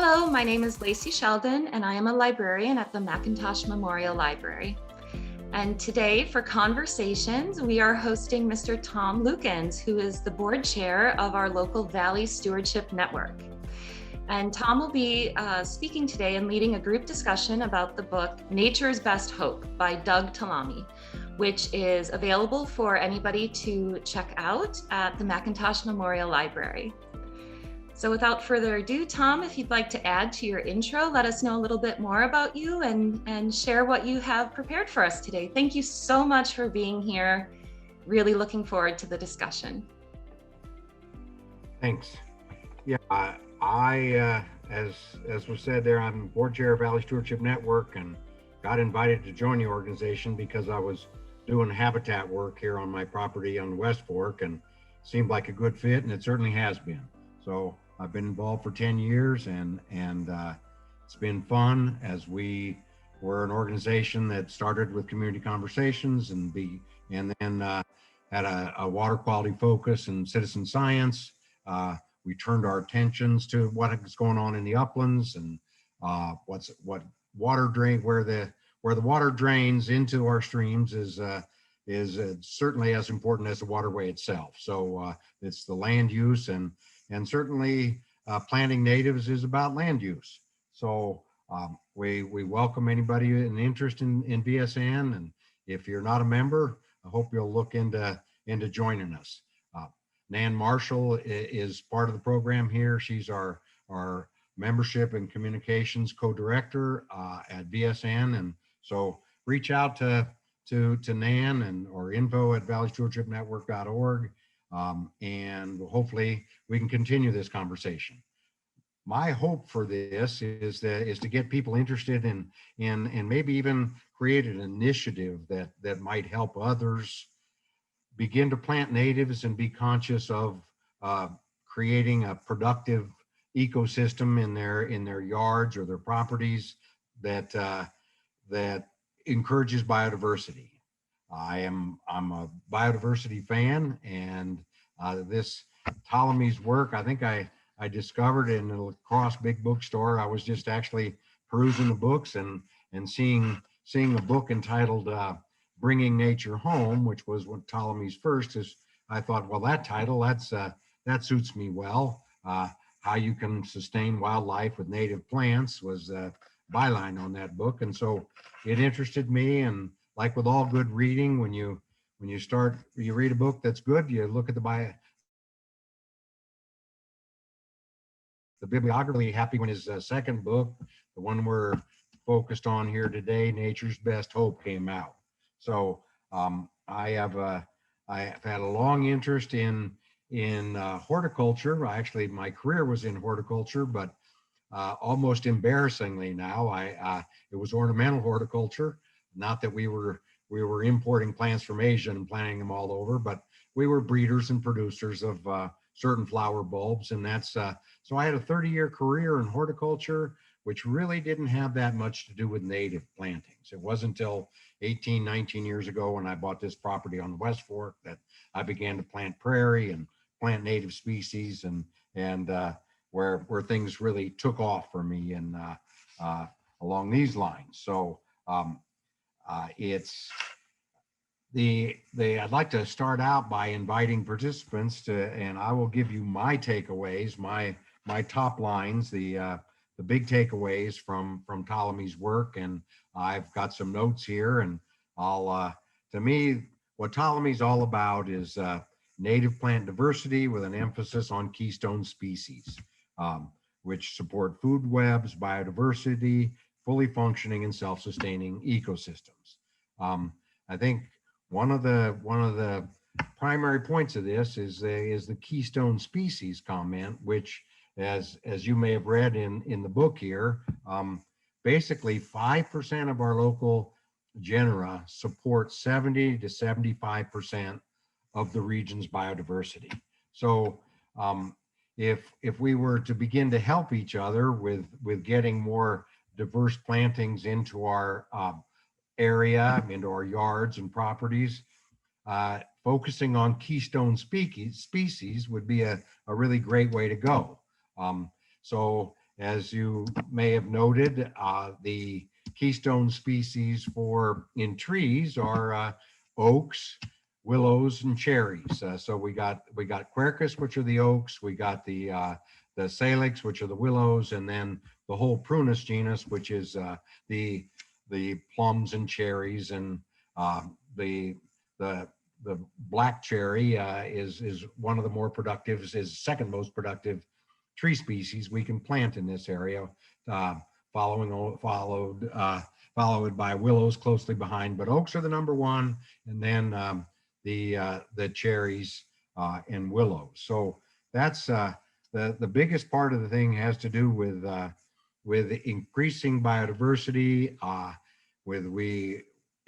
Hello, my name is Lacey Sheldon, and I am a librarian at the McIntosh Memorial Library. And today for Conversations, we are hosting Mr. Tom Lukens, who is the board chair of our local Valley Stewardship Network. And Tom will be speaking today and leading a group discussion about the book Nature's Best Hope by Doug Talamy, which is available for anybody to check out at the McIntosh Memorial Library. So without further ado, Tom, if you'd like to add to your intro, let us know a little bit more about you and share what you have prepared for us today. Thank you so much for being here. Really looking forward to the discussion. Thanks. Yeah, as was said there, I'm board chair of Valley Stewardship Network and got invited to join the organization because I was doing habitat work here on my property on West Fork and seemed like a good fit, and it certainly has been. So I've been involved for 10 years and it's been fun as we were an organization that started with community conversations and then had a water quality focus and citizen science. We turned our attentions to what is going on in the uplands and what water drain, where the water drains into our streams is certainly as important as the waterway itself. So it's the land use and certainly planting natives is about land use. So we welcome anybody in interest in VSN, and if you're not a member, I hope you'll look into joining us. Nan Marshall is part of the program here. She's our membership and communications co-director at VSN, and so reach out to Nan or info@valleystewardshipnetwork.org. And hopefully we can continue this conversation. My hope for this is to get people interested in and maybe even create an initiative that might help others begin to plant natives and be conscious of creating a productive ecosystem in their yards or their properties that encourages biodiversity. I'm a biodiversity fan, and this Talamy's work, I think I discovered in the La Crosse big bookstore. I was just actually perusing the books and seeing the book entitled Bringing Nature Home, which was what Talamy's first is. I thought, well, that title, that suits me well. How you can sustain wildlife with native plants was a byline on that book, and so it interested me. And like with all good reading, when you read a book that's good, you look at the bibliography. Happy when his second book, the one we're focused on here today, Nature's Best Hope, came out. So I have had a long interest in horticulture. Actually, my career was in horticulture, but almost embarrassingly now, it was ornamental horticulture. Not that we were importing plants from Asia and planting them all over, but we were breeders and producers of certain flower bulbs, and that's so I had a 30-year career in horticulture, which really didn't have that much to do with native plantings. It wasn't until 18, 19 years ago when I bought this property on the West Fork that I began to plant prairie and plant native species, and where things really took off for me and along these lines. So. I'd like to start out by inviting participants and I will give you my takeaways, my top lines, the big takeaways from Talamy's work, and I've got some notes here. And to me, what Talamy's all about is native plant diversity with an emphasis on keystone species, which support food webs, biodiversity, fully functioning and self-sustaining ecosystems. I think one of the primary points of this is the keystone species comment, which, as you may have read in the book here, basically 5% of our local genera support 70 to 75% of the region's biodiversity. So if we were to begin to help each other with getting more diverse plantings into our area, into our yards and properties, focusing on keystone species would be a really great way to go. So as you may have noted, the keystone species in trees are oaks, willows, and cherries. So we got quercus, which are the oaks. We got the salix, which are the willows, and then the whole prunus genus, which is the plums and cherries, and the black cherry is one of the more productive, is second most productive tree species we can plant in this area, followed by willows closely behind, but oaks are the number one, and then the cherries and willows. So that's the biggest part of the thing has to do with increasing biodiversity,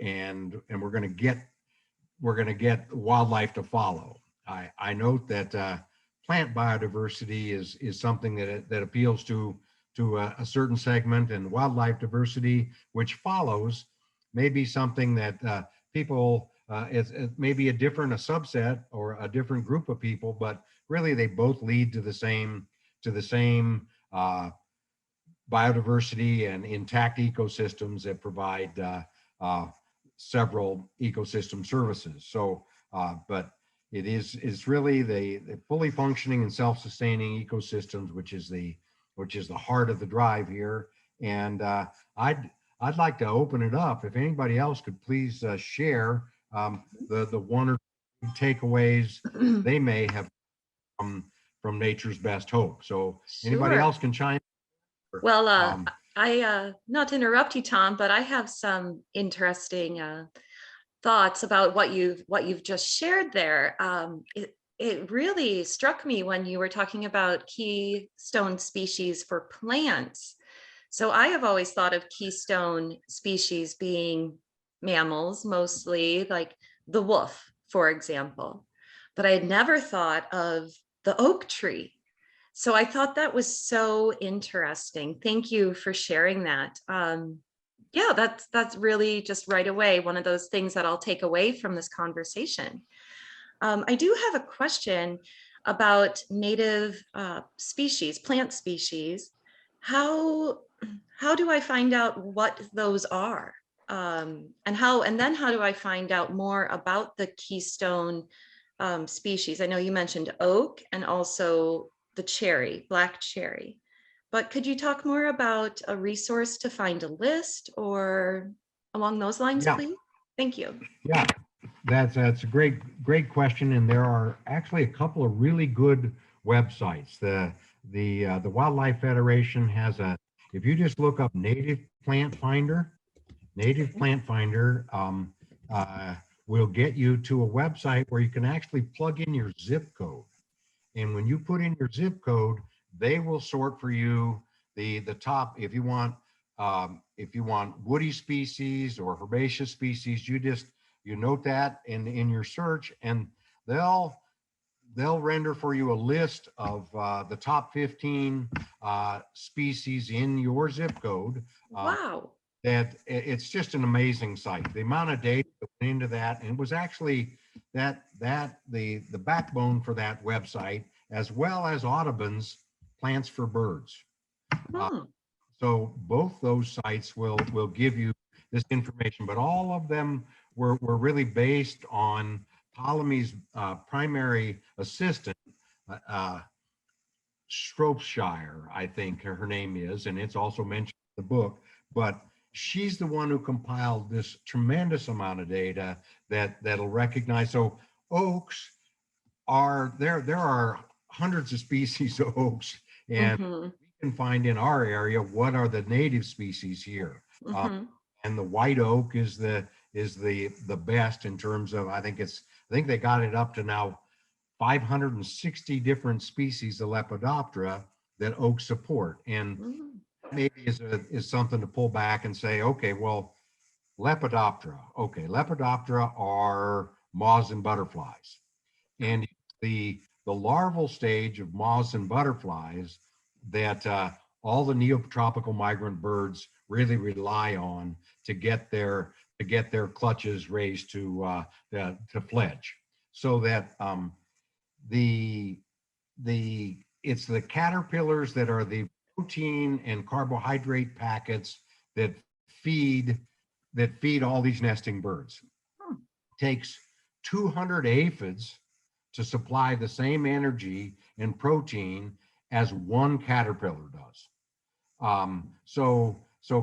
and we're going to get wildlife to follow. I note that plant biodiversity is something that appeals to a certain segment, and wildlife diversity, which follows, may be something that people, it may be a subset or a different group of people, but really they both lead to the same biodiversity and intact ecosystems that provide several ecosystem services. So, but it's really the fully functioning and self-sustaining ecosystems, which is the heart of the drive here. And I'd like to open it up. If anybody else could please share the one or two takeaways they may have from Nature's Best Hope. So anybody else can chime in. Well, I not to interrupt you, Tom, but I have some interesting thoughts about what you've just shared there. It really struck me when you were talking about keystone species for plants. So I have always thought of keystone species being mammals, mostly like the wolf, for example, but I had never thought of the oak tree. So I thought that was so interesting. Thank you for sharing that. Yeah, that's really just right away one of those things that I'll take away from this conversation. I do have a question about native species, plant species. How do I find out what those are? And then how do I find out more about the keystone species? I know you mentioned oak and also the cherry, black cherry, but could you talk more about a resource to find a list or along those lines, Yeah. please? Thank you. Yeah, that's a great question, and there are actually a couple of really good websites. The Wildlife Federation has if you just look up Native Plant Finder will get you to a website where you can actually plug in your zip code. And when you put in your zip code, they will sort for you the top. If you want woody species or herbaceous species, you note that in your search, and they'll render for you a list of the top 15 species in your zip code. Wow. That it's just an amazing site. The amount of data that went into that, and it was actually the backbone for that website, as well as Audubon's Plants for Birds. So both those sites will give you this information, but all of them were really based on Ptolemy's primary assistant, Shropshire, I think her name is, and it's also mentioned in the book, but she's the one who compiled this tremendous amount of data that'll recognize. So oaks there are hundreds of species of oaks, and we can find in our area what are the native species here. And the white oak is the best in terms of, I think they got it up to now 560 different species of Lepidoptera that oaks support. And maybe is something to pull back and say, okay, well, Lepidoptera. Okay, Lepidoptera are moths and butterflies. And the larval stage of moths and butterflies that all the neotropical migrant birds really rely on to get their clutches raised to fledge. So that it's the caterpillars that are the protein and carbohydrate packets that feed all these nesting birds. Takes 200 aphids to supply the same energy and protein as one caterpillar does. So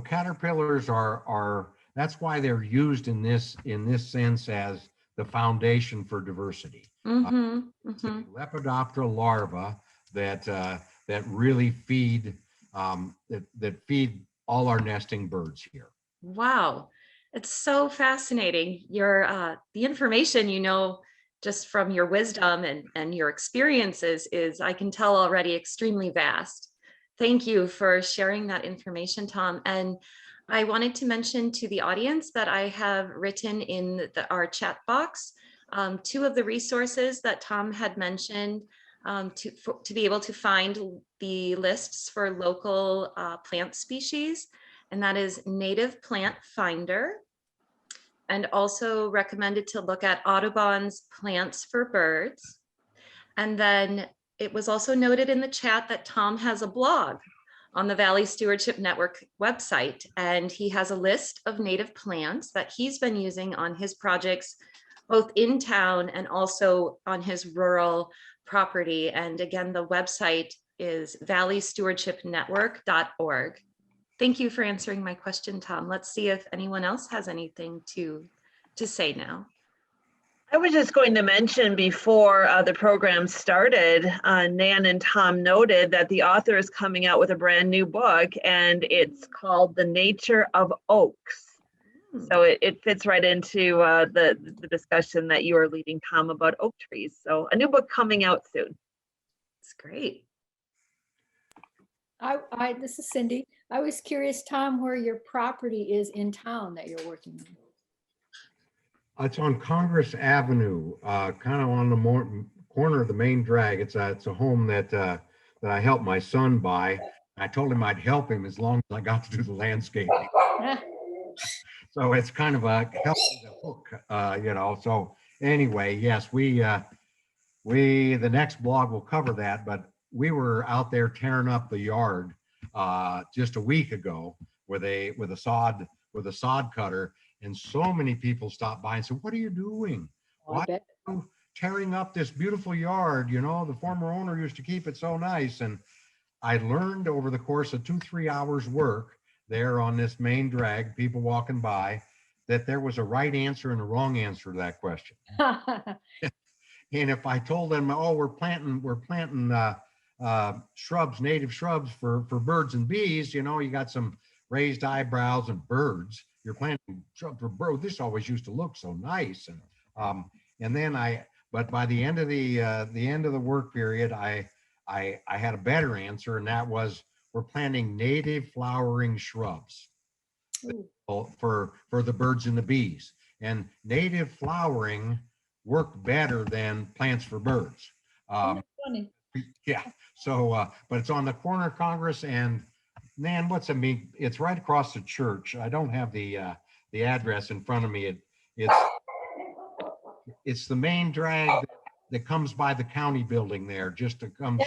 caterpillars are that's why they're used in this sense as the foundation for diversity. It's a Lepidoptera larva that really feed that feed all our nesting birds here. Wow, it's so fascinating. The information just from your wisdom and your experiences is, I can tell already, extremely vast. Thank you for sharing that information, Tom. And I wanted to mention to the audience that I have written in our chat box 2 of the resources that Tom had mentioned to be able to find the lists for local plant species. And that is Native Plant Finder, and also recommended to look at Audubon's Plants for Birds. And then it was also noted in the chat that Tom has a blog on the Valley Stewardship Network website, and he has a list of native plants that he's been using on his projects, both in town and also on his rural property. And again, the website is valleystewardshipnetwork.org. Thank you for answering my question, Tom. Let's see if anyone else has anything to say now. I was just going to mention before the program started, Nan and Tom noted that the author is coming out with a brand new book, and it's called The Nature of Oaks. So it fits right into the discussion that you are leading, Tom, about oak trees. So a new book coming out soon. It's great. This is Cindy. I was curious, Tom, where your property is in town that you're working on. It's on Congress Avenue, kind of on the corner of the main drag. It's a home that I helped my son buy. I told him I'd help him as long as I got to do the landscaping. So it's kind of a help with a hook, So anyway, yes, the next blog will cover that. But we were out there tearing up the yard just a week ago with a sod cutter. And so many people stopped by and said, "What are you doing? Why are you tearing up this beautiful yard? The former owner used to keep it so nice." And I learned over the course of 2-3 hours work there on this main drag, people walking by, that there was a right answer and a wrong answer to that question. And if I told them, "Oh, we're planting shrubs, native shrubs for birds and bees," you got some raised eyebrows and birds. You're planting shrubs for birds. This always used to look so nice. And then but by the end of the work period, I had a better answer, and that was, we're planting native flowering shrubs for the birds and the bees. And native flowering work better than plants for birds. Funny. Yeah. So, but it's on the corner of Congress and Nan, what's it mean? It's right across the church. I don't have the address in front of me. It's the main drag that comes by the county building there. Just to come.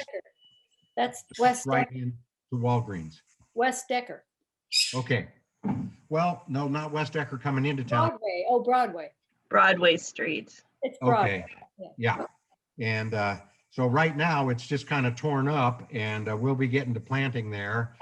That's West right Decker. into Walgreens. West Decker. Okay. Well, no, not West Decker coming into town. Broadway. Oh, Broadway. Broadway Street. It's Broadway. Okay. Yeah. And so right now it's just kind of torn up, and we'll be getting to planting there.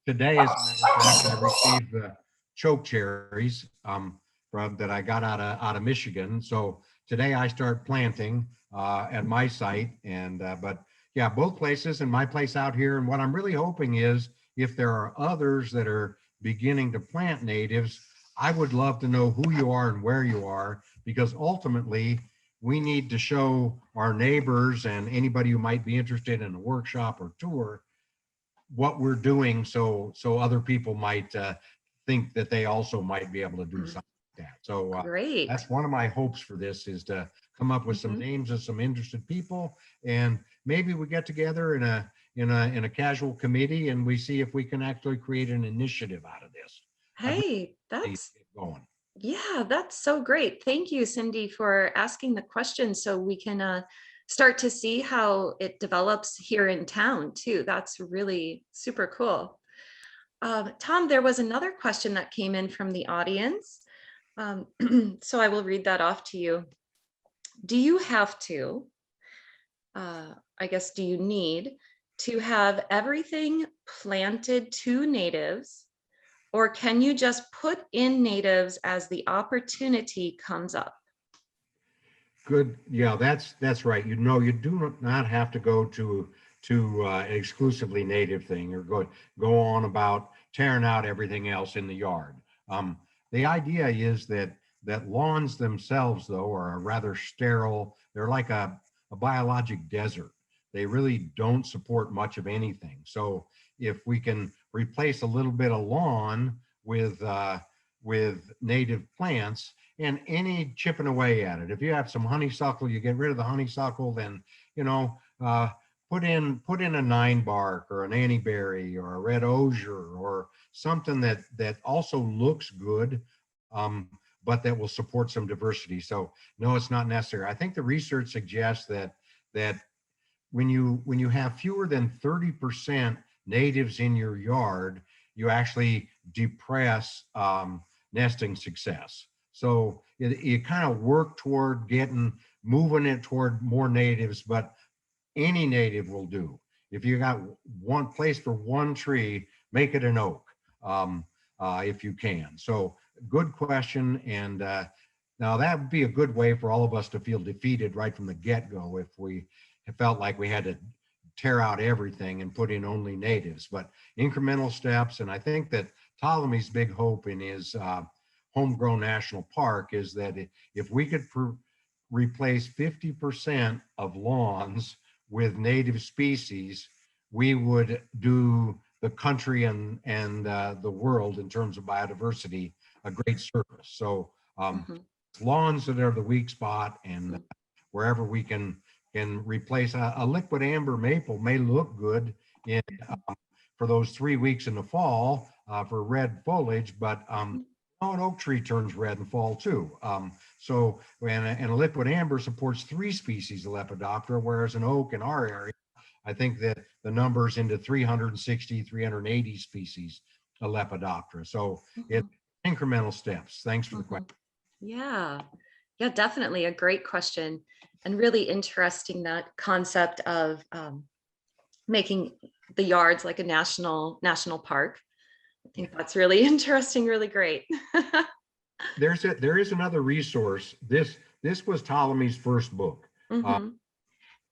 Today, as a matter of fact, I received the choke cherries that I got out of Michigan. So today I start planting at my site, and but yeah, both places and my place out here. And what I'm really hoping is, if there are others that are beginning to plant natives, I would love to know who you are and where you are, because ultimately we need to show our neighbors and anybody who might be interested in a workshop or tour what we're doing, so other people might think that they also might be able to do something like that. So Great. That's one of my hopes for this, is to come up with some names of some interested people, and maybe we get together in a casual committee and we see if we can actually create an initiative out of this. Hey, that's so great. Thank you, Cindy, for asking the question so we can start to see how it develops here in town too. That's really super cool. Tom, there was another question that came in from the audience. So I will read that off to you. Do you have to, I guess, do you need to have everything planted to natives, or can you just put in natives as the opportunity comes up? Good. Yeah, that's right. You know, you do not have to go to an exclusively native thing or go on about tearing out everything else in the yard. The idea is that lawns themselves, though, are rather sterile. They're like a biologic desert. They really don't support much of anything. So if we can replace a little bit of lawn with native plants, and any chipping away at it. If you have some honeysuckle, you get rid of the honeysuckle, then, you know, put in a 9-bark or an annieberry or a red osier or something that also looks good, but that will support some diversity. So no, it's not necessary. I think the research suggests that when you have fewer than 30% natives in your yard, you actually depress nesting success. So you kind of work toward moving it toward more natives, but any native will do. If you got one place for one tree, make it an oak, if you can. So good question. And now that would be a good way for all of us to feel defeated right from the get-go if we felt like we had to tear out everything and put in only natives, but incremental steps. And I think that Ptolemy's big hope in his Homegrown National Park is that if we could replace 50% of lawns with native species, we would do the country and the world in terms of biodiversity a great service. So lawns that are the weak spot, and wherever we can replace a liquid amber maple may look good in for those 3 weeks in the fall for red foliage, but an oak tree turns red in fall too. So and a liquid amber supports 3 species of Lepidoptera, whereas an oak in our area, I think that the number's into 360, 380 species of Lepidoptera. So it's incremental steps. Thanks for the question. Yeah, definitely a great question, and really interesting, that concept of making the yards like a national park. I think that's really interesting, really great. There is another resource. This was Ptolemy's first book.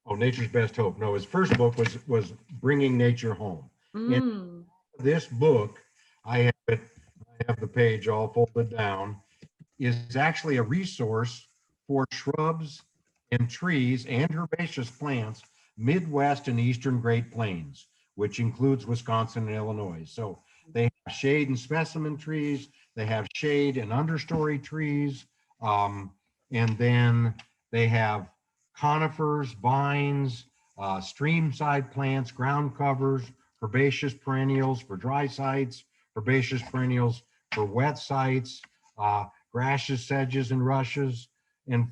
Nature's Best Hope. No, his first book was Bringing Nature Home. In this book, I have the page all folded down, is actually a resource for shrubs and trees and herbaceous plants, Midwest and Eastern Great Plains, which includes Wisconsin and Illinois. So they have shade and specimen trees, they have shade and understory trees, and then they have conifers, vines, stream-side plants, ground covers, herbaceous perennials for dry sites, herbaceous perennials for wet sites, grasses, sedges, and rushes, and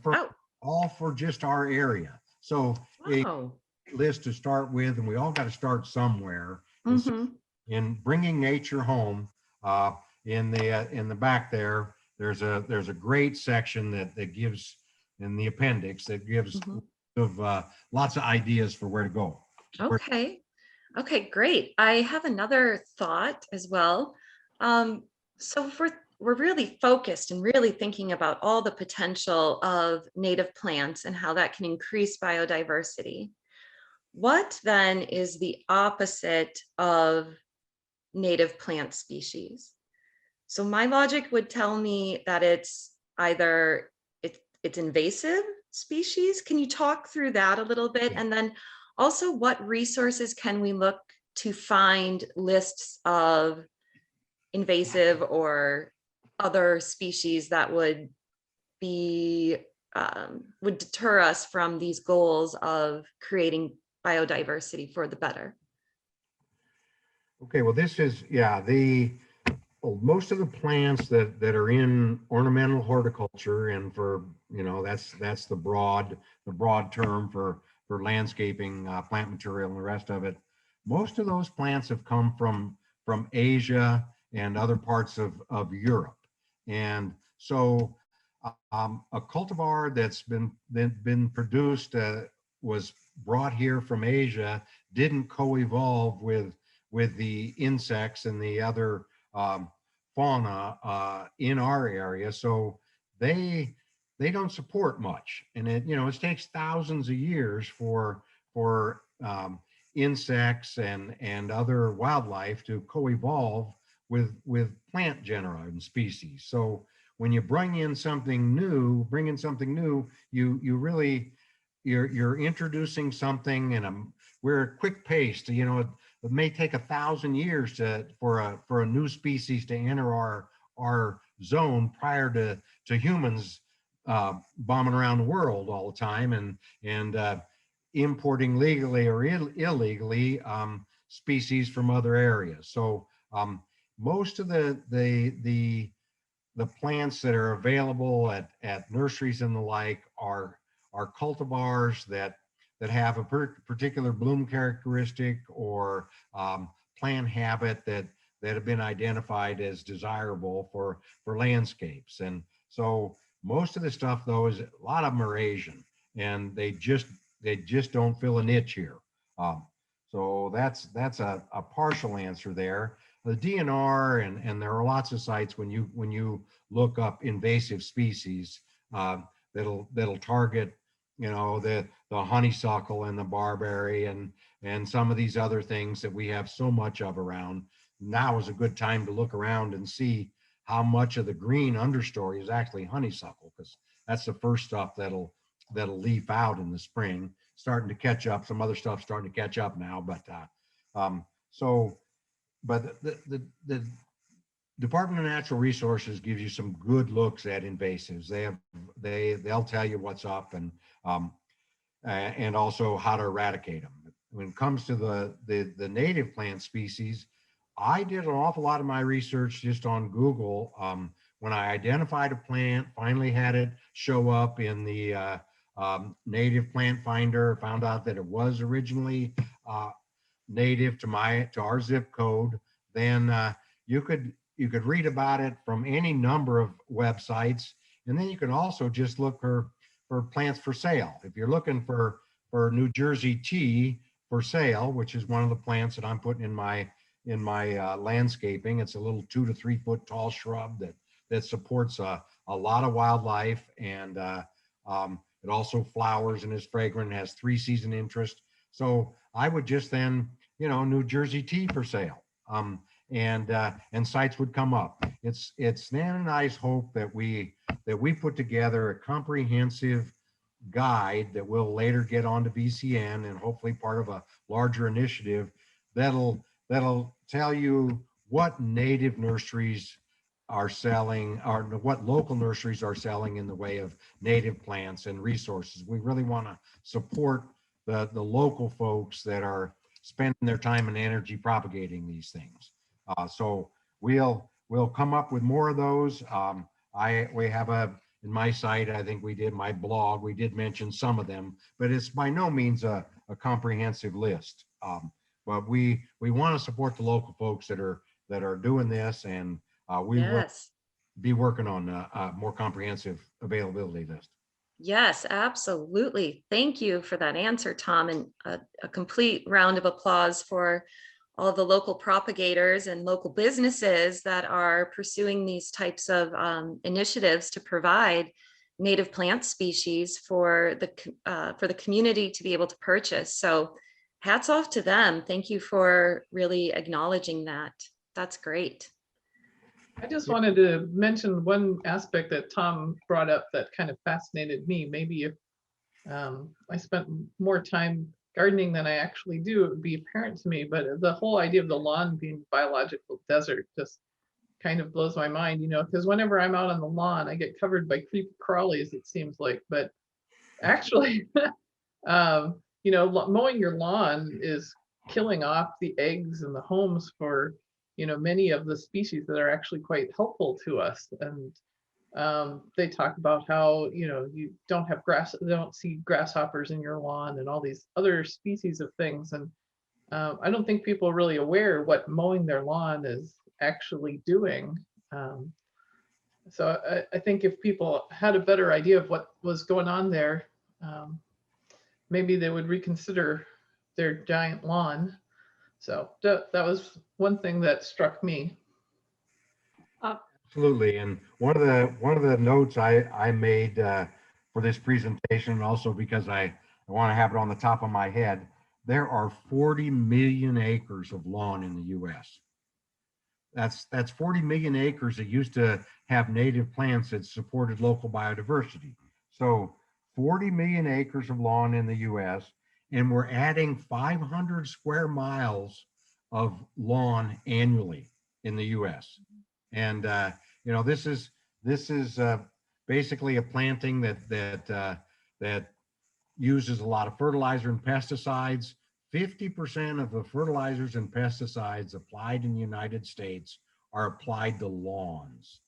all for just our area. So a list to start with, and we all got to start somewhere. So in Bringing Nature Home, in the back there's a great section that gives, in the appendix, that gives lots of ideas for where to go. Okay, great. I have another thought as well. So we're really focused and really thinking about all the potential of native plants and how that can increase biodiversity. What then is the opposite of native plant species? So my logic would tell me that it's either it's invasive species. Can you talk through that a little bit? And then also, what resources can we look to find lists of invasive or other species that would deter us from these goals of creating biodiversity for the better? Okay, well, this is, most of the plants that are in ornamental horticulture, and for, that's the broad term for for landscaping, plant material and the rest of it. Most of those plants have come from Asia and other parts of Europe. And so a cultivar that's been produced, was brought here from Asia, didn't co-evolve with the insects and the other fauna in our area. So they don't support much. And it takes thousands of years for insects and other wildlife to co-evolve with plant genera and species. So when you bring in something new, you really, you're introducing something, and we're at quick pace to, it may take 1,000 years for a new species to enter our zone prior to humans bombing around the world all the time and importing legally or illegally species from other areas. So most of the plants that are available at nurseries and the like are cultivars that have a particular bloom characteristic or plant habit that have been identified as desirable for landscapes. And so most of the stuff, though, is a lot of them are Asian, and they just don't fill a niche here. So that's a partial answer there. The DNR, and there are lots of sites when you look up invasive species that'll target, the honeysuckle and the barberry and some of these other things that we have so much of around. Now is a good time to look around and see how much of the green understory is actually honeysuckle, because that's the first stuff that'll leaf out in the spring, starting to catch up. Some other stuff starting to catch up now, but the Department of Natural Resources gives you some good looks at invasives. They'll tell you what's up and also how to eradicate them. When it comes to the native plant species, I did an awful lot of my research just on Google. When I identified a plant, finally had it show up in the native plant finder, found out that it was originally native to our zip code, then you could read about it from any number of websites. And then you can also just look for plants for sale. If you're looking for New Jersey tea for sale, which is one of the plants that I'm putting in my landscaping, it's a little 2 to 3 foot tall shrub that supports a lot of wildlife, and it also flowers and is fragrant, has 3-season interest. So I would just then, New Jersey tea for sale, and sites would come up. It's Nan and I's hope that we put together a comprehensive guide that will later get onto VCN and hopefully part of a larger initiative that'll tell you what native nurseries are selling, or what local nurseries are selling in the way of native plants and resources. We really want to support the local folks that are spending their time and energy propagating these things. So we'll come up with more of those. We have in my site, I think my blog, we did mention some of them, but it's by no means a comprehensive list. But we want to support the local folks that are doing this, and we will be working on a more comprehensive availability list. Yes, absolutely. Thank you for that answer, Tom, and a complete round of applause for all of the local propagators and local businesses that are pursuing these types of initiatives to provide native plant species for the community to be able to purchase. So hats off to them. Thank you for really acknowledging that. That's great. I just wanted to mention one aspect that Tom brought up that kind of fascinated me. Maybe if I spent more time gardening than I actually do, it would be apparent to me. But the whole idea of the lawn being biological desert just kind of blows my mind, because whenever I'm out on the lawn, I get covered by creepy crawlies, it seems like. But actually, mowing your lawn is killing off the eggs and the homes for many of the species that are actually quite helpful to us. And They talk about how, you don't see grasshoppers in your lawn and all these other species of things. And I don't think people are really aware what mowing their lawn is actually doing. So I think if people had a better idea of what was going on there, maybe they would reconsider their giant lawn. So that was one thing that struck me. Absolutely. And one of the notes I made for this presentation, and also because I want to have it on the top of my head, there are 40 million acres of lawn in the U.S. That's 40 million acres that used to have native plants that supported local biodiversity. So 40 million acres of lawn in the U.S., and we're adding 500 square miles of lawn annually in the U.S. And this is basically a planting that uses a lot of fertilizer and pesticides. 50% of the fertilizers and pesticides applied in the United States are applied to lawns,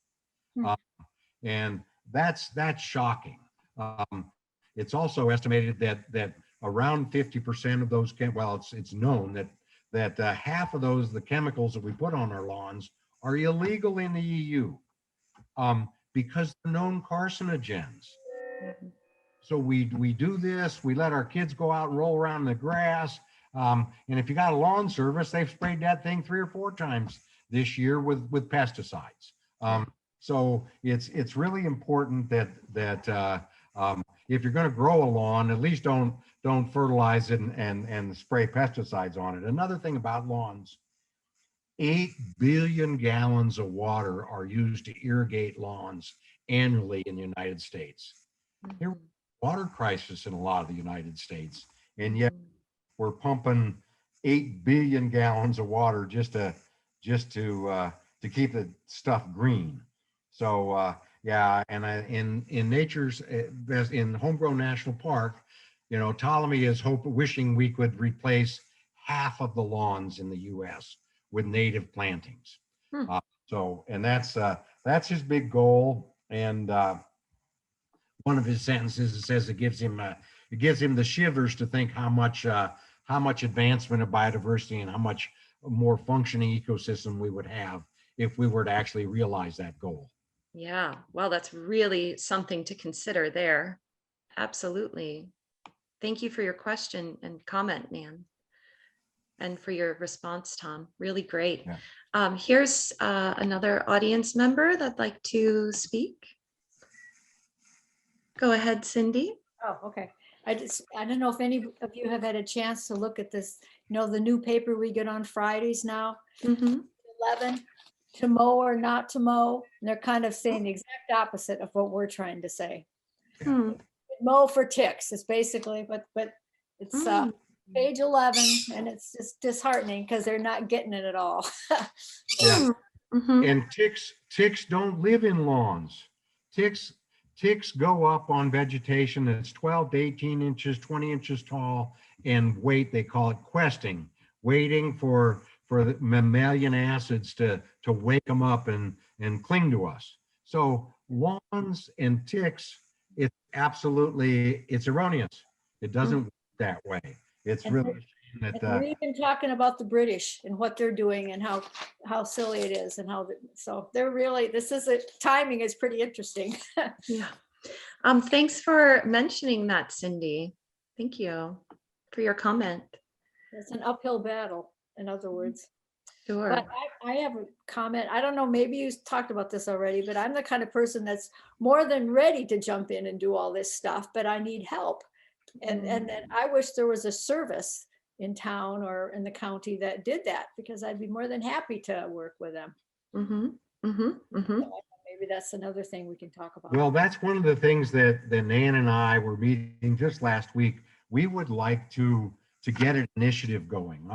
and that's shocking. It's also estimated that around 50% of those it's known that half of the chemicals that we put on our lawns are illegal in the EU because they're known carcinogens. So we do this, we let our kids go out and roll around in the grass. And if you got a lawn service, they've sprayed that thing 3 or 4 times this year with pesticides. So it's really important that if you're going to grow a lawn, at least don't fertilize it and spray pesticides on it. Another thing about lawns, 8 billion gallons of water are used to irrigate lawns annually in the United States. There's a water crisis in a lot of the United States, and yet we're pumping 8 billion gallons of water just to keep the stuff green. So yeah, and in nature's in Homegrown National Park, Ptolemy is wishing we could replace half of the lawns in the U.S. with native plantings. And that's his big goal. And one of his sentences, it says it gives him the shivers to think how much advancement of biodiversity and how much more functioning ecosystem we would have if we were to actually realize that goal. Yeah, well, that's really something to consider there. Absolutely. Thank you for your question and comment, Nan, and for your response, Tom. Really great. Yeah. Here's another audience member that'd like to speak. Go ahead, Cindy. Oh, okay. I don't know if any of you have had a chance to look at this, the new paper we get on Fridays now, 11, to mow or not to mow. And they're kind of saying the exact opposite of what we're trying to say. Mow for ticks is basically, but it's page 11, and it's just disheartening because they're not getting it at all. Yeah. And ticks don't live in lawns. Ticks go up on vegetation that's 12 to 18 inches, 20 inches tall, and wait. They call it questing, waiting for the mammalian acids to wake them up and cling to us. So lawns and ticks, it's erroneous. It doesn't work that way. It's really a shame that we're even talking about the British and what they're doing and how silly it is, and so they're really, timing is pretty interesting. Yeah. Thanks for mentioning that, Cindy. Thank you for your comment. It's an uphill battle, in other words. Sure. But I have a comment. I don't know, maybe you talked about this already, but I'm the kind of person that's more than ready to jump in and do all this stuff, but I need help. And then I wish there was a service in town or in the county that did that, because I'd be more than happy to work with them. So maybe that's another thing we can talk about. Well, that's one of the things that Nan and I were meeting just last week. We would like to get an initiative going.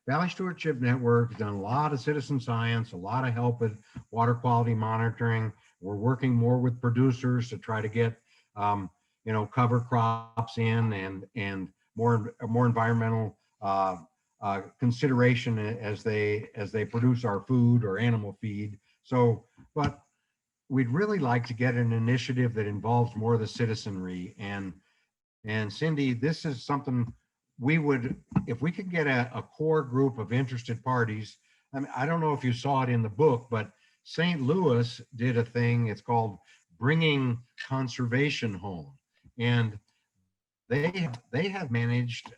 Valley Stewardship Network has done a lot of citizen science, a lot of help with water quality monitoring. We're working more with producers to try to get cover crops in and more environmental consideration as they produce our food or animal feed. So, but we'd really like to get an initiative that involves more of the citizenry. And Cindy, this is something we would, if we could get a core group of interested parties. I mean, I don't know if you saw it in the book, but St. Louis did a thing. It's called Bringing Conservation Home. And they have managed,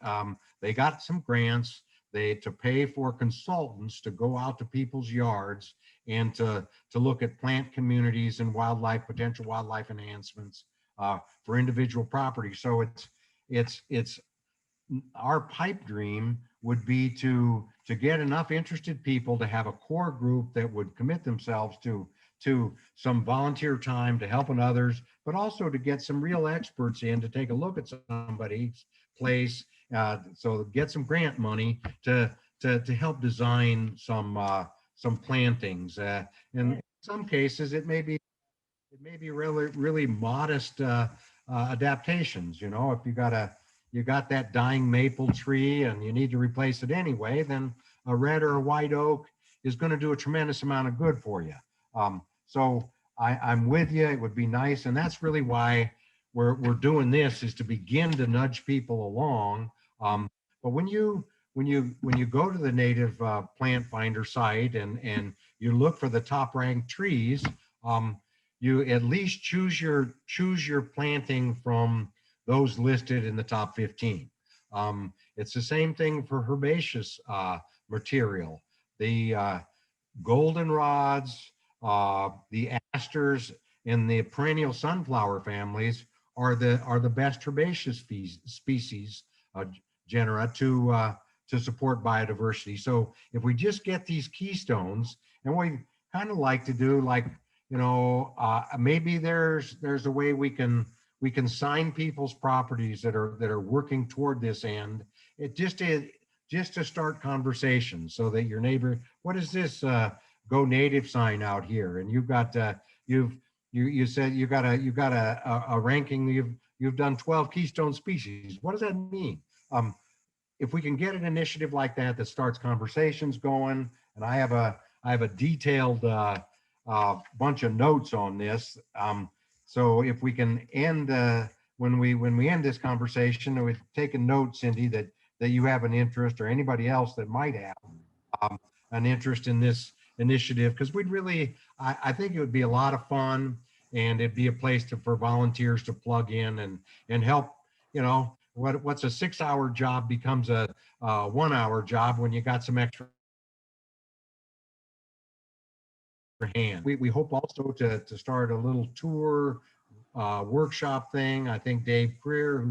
they got some grants to pay for consultants to go out to people's yards and to look at plant communities and potential wildlife enhancements for individual property. So it's our pipe dream would be to get enough interested people to have a core group that would commit themselves to some volunteer time to helping others, but also to get some real experts in to take a look at somebody's place. So get some grant money to help design some plantings. And in some cases, it may be really modest adaptations. You know, if you got that dying maple tree and you need to replace it anyway, then a red or a white oak is going to do a tremendous amount of good for you. So I'm with you. It would be nice, and that's really why we're doing this, is to begin to nudge people along. But when you go to the native plant finder site and you look for the top ranked trees, you at least choose your planting from those listed in the top 15. It's the same thing for herbaceous material. The goldenrods, the asters, and the perennial sunflower families are the best herbaceous species genera to support biodiversity. So if we just get these keystones, and we kind of like to do, like, you know, maybe there's a way we can sign people's properties that are working toward this end. It just to start conversations, so that your neighbor, what is this Go Native sign out here? And you've got you said you got a ranking. You've done 12 keystone species. What does that mean? If we can get an initiative like that starts conversations going, and I have a detailed bunch of notes on this. So if we can end when we end this conversation, we've taken notes, Cindy, that you have an interest, or anybody else that might have an interest in this initiative, because we'd really, I think it would be a lot of fun, and it'd be a place for volunteers to plug in and help. You know, what's a 6-hour job becomes a 1-hour job when you got some extra hand. We hope also to start a little tour workshop thing. I think Dave Greer,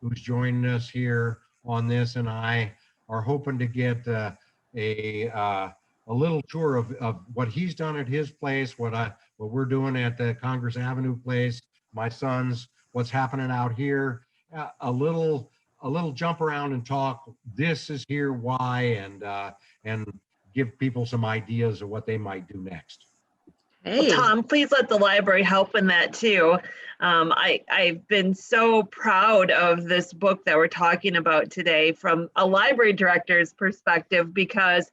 who's joining us here on this, and I are hoping to get a little tour of what he's done at his place, what we're doing at the Congress Avenue place, my son's, what's happening out here, a little jump around and talk. This is here, why, and give people some ideas of what they might do next. Well, Tom, please let the library help in that too. I've been so proud of this book that we're talking about today from a library director's perspective, because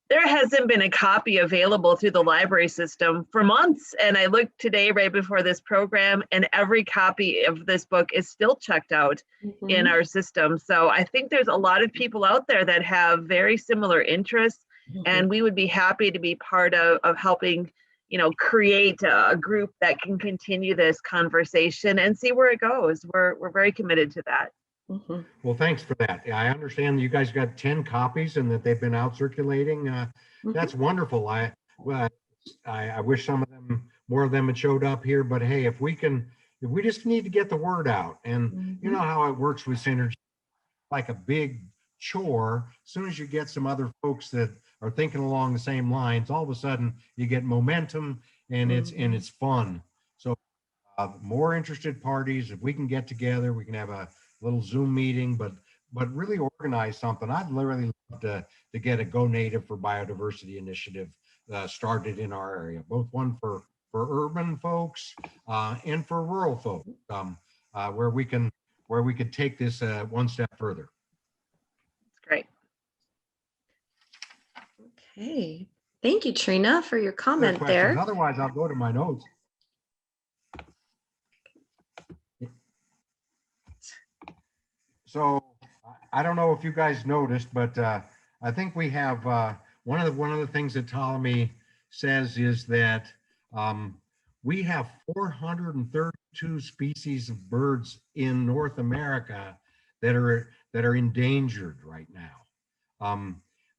there hasn't been a copy available through the library system for months. And I looked today right before this program, and every copy of this book is still checked out in our system. So I think there's a lot of people out there that have very similar interests, and we would be happy to be part of helping, you know, create a group that can continue this conversation and see where it goes. We're very committed to that. Well, thanks for that. I understand you guys got 10 copies and that they've been out circulating. That's wonderful. I wish more of them had showed up here, but hey, if we just need to get the word out, and you know how it works with Synergy, like a big chore. As soon as you get some other folks that are thinking along the same lines, all of a sudden you get momentum, and it's fun. So more interested parties, if we can get together, we can have a little Zoom meeting, but really organize something. I'd really love to get a Go Native for Biodiversity initiative started in our area, both one for urban folks and for rural folks, where we could take this one step further. That's great. Okay, thank you, Trina, for your comment there. Otherwise, I'll go to my notes. So I don't know if you guys noticed, but I think we have one of the things that Ptolemy says is that we have 432 species of birds in North America that are endangered right now.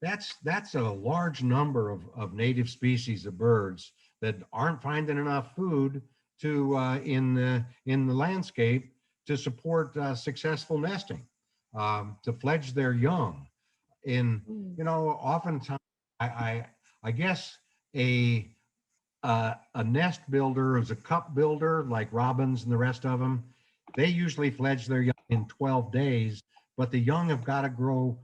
That's a large number of native species of birds that aren't finding enough food to in the landscape to support successful nesting, to fledge their young. Oftentimes, I guess a nest builder is a cup builder like robins and the rest of them. They usually fledge their young in 12 days, but the young have got to grow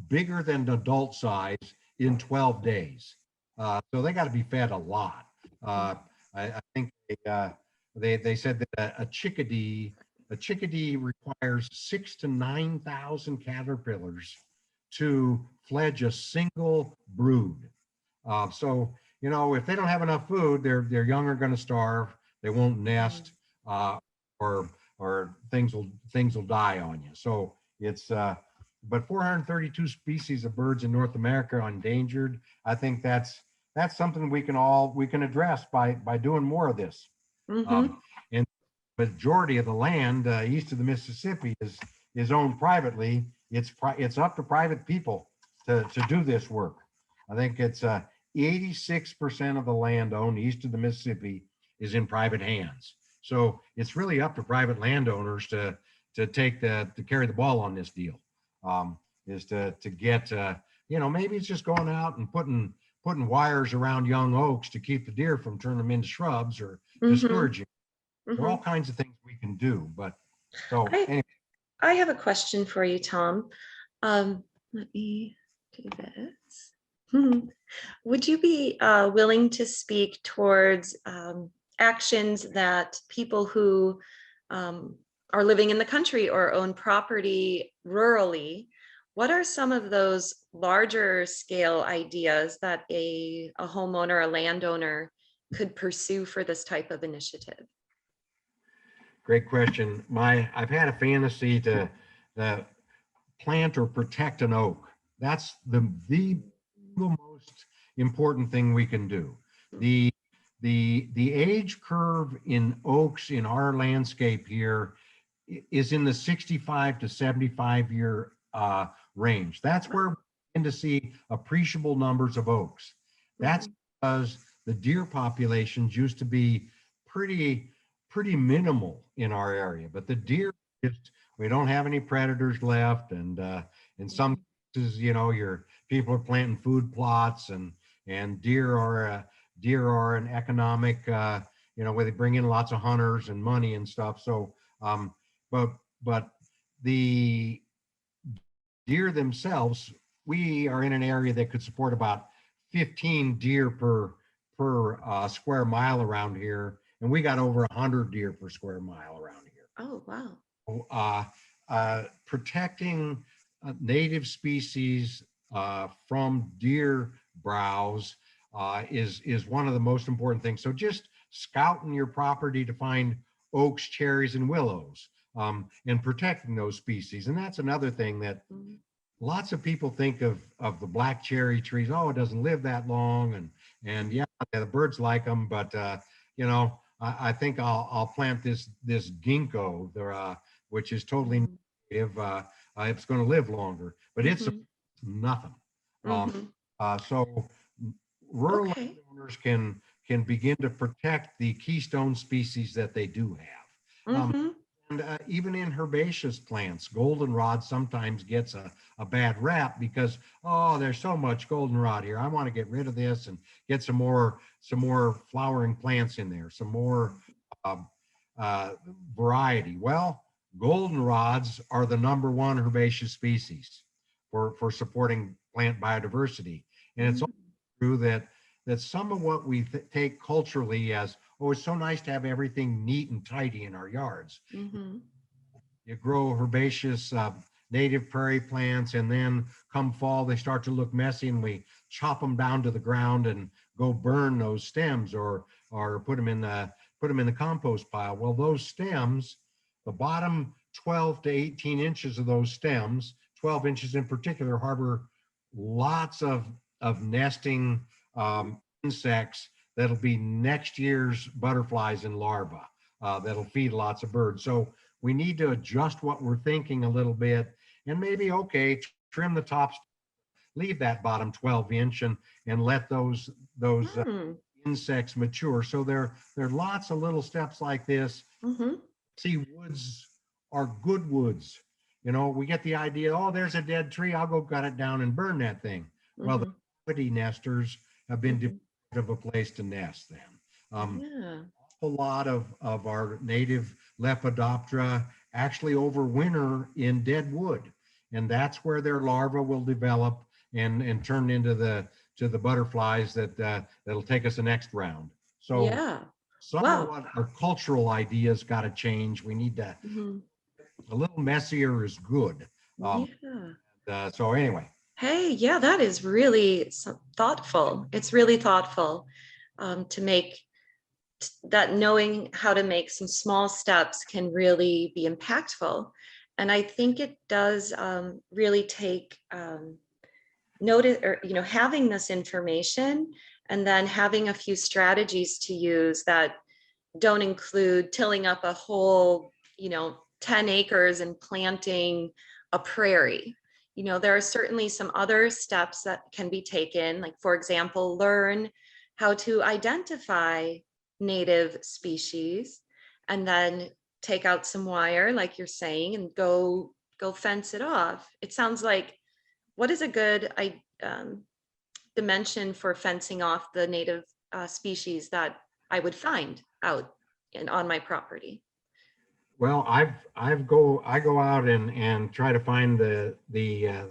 bigger than adult size in 12 days. So they got to be fed a lot. I think they said that a chickadee requires 6,000 to 9,000 caterpillars to fledge a single brood. So if they don't have enough food, their young are going to starve. They won't nest, or things will die on you. So it's but 432 species of birds in North America are endangered. I think that's something we can address by doing more of this. And the majority of the land east of the Mississippi is owned privately. It's up to private people to do this work. I think it's 86% of the land owned east of the Mississippi is in private hands. So it's really up to private landowners to carry the ball on this deal. Is to get maybe it's just going out and putting wires around young oaks to keep the deer from turning them into shrubs or discouraging. There are all kinds of things we can do. But so anyway. I have a question for you, Tom. Let me do this. Would you be willing to speak towards actions that people who are living in the country or own property rurally, what are some of those larger scale ideas that a homeowner, a landowner could pursue for this type of initiative? Great question. I've had a fantasy to plant or protect an oak. That's the most important thing we can do. The age curve in oaks in our landscape here is in the 65 to 75 year range. That's where we begin to see appreciable numbers of oaks. That's because the deer populations used to be pretty minimal in our area, but the deer we don't have any predators left, and in some cases, your people are planting food plots, and deer are an economic, where they bring in lots of hunters and money and stuff. So, but the deer themselves, we are in an area that could support about 15 deer per square mile around here, and we got over 100 deer per square mile around here. Oh, wow. Protecting native species from deer browse is one of the most important things. So just scouting your property to find oaks, cherries, and willows, and protecting those species. And that's another thing that lots of people think of the black cherry trees. Oh, it doesn't live that long, and yeah, the birds like them, but I think I'll plant this ginkgo, which is totally native. It's going to live longer, but it's nothing. So rural landowners can begin to protect the keystone species that they do have. And even in herbaceous plants, goldenrod sometimes gets a bad rap because, oh, there's so much goldenrod here. I want to get rid of this and get some more flowering plants in there, some more variety. Well, goldenrods are the #1 herbaceous species for supporting plant biodiversity. And it's also true that some of what we take culturally as, oh, it's so nice to have everything neat and tidy in our yards. You grow herbaceous native prairie plants, and then come fall, they start to look messy, and we chop them down to the ground and go burn those stems or put them in the compost pile. Well, those stems, the bottom 12 to 18 inches of those stems, 12 inches in particular, harbor lots of nesting insects that'll be next year's butterflies and larvae that'll feed lots of birds. So we need to adjust what we're thinking a little bit, and maybe, okay, trim the tops, leave that bottom 12 inch and let those insects mature. So there are lots of little steps like this. See, woods are good woods. You know, we get the idea, oh, there's a dead tree, I'll go cut it down and burn that thing. Well, the cavity nesters have been deprived of a place to nest then. A lot of our native Lepidoptera actually overwinter in dead wood, and that's where their larvae will develop and turn into the butterflies that'll take us the next round. So some of what our cultural ideas got to change. We need to a little messier is good. So anyway. Hey, yeah, that is really thoughtful. It's really thoughtful to make that, knowing how to make some small steps can really be impactful. And I think it does really take notice, or, you know, having this information and then having a few strategies to use that don't include tilling up a whole, 10 acres and planting a prairie. You know, there are certainly some other steps that can be taken, like, for example, learn how to identify native species and then take out some wire, like you're saying, and go fence it off. It sounds like, what is a good dimension for fencing off the native species that I would find out on my property? Well, I go out and try to find the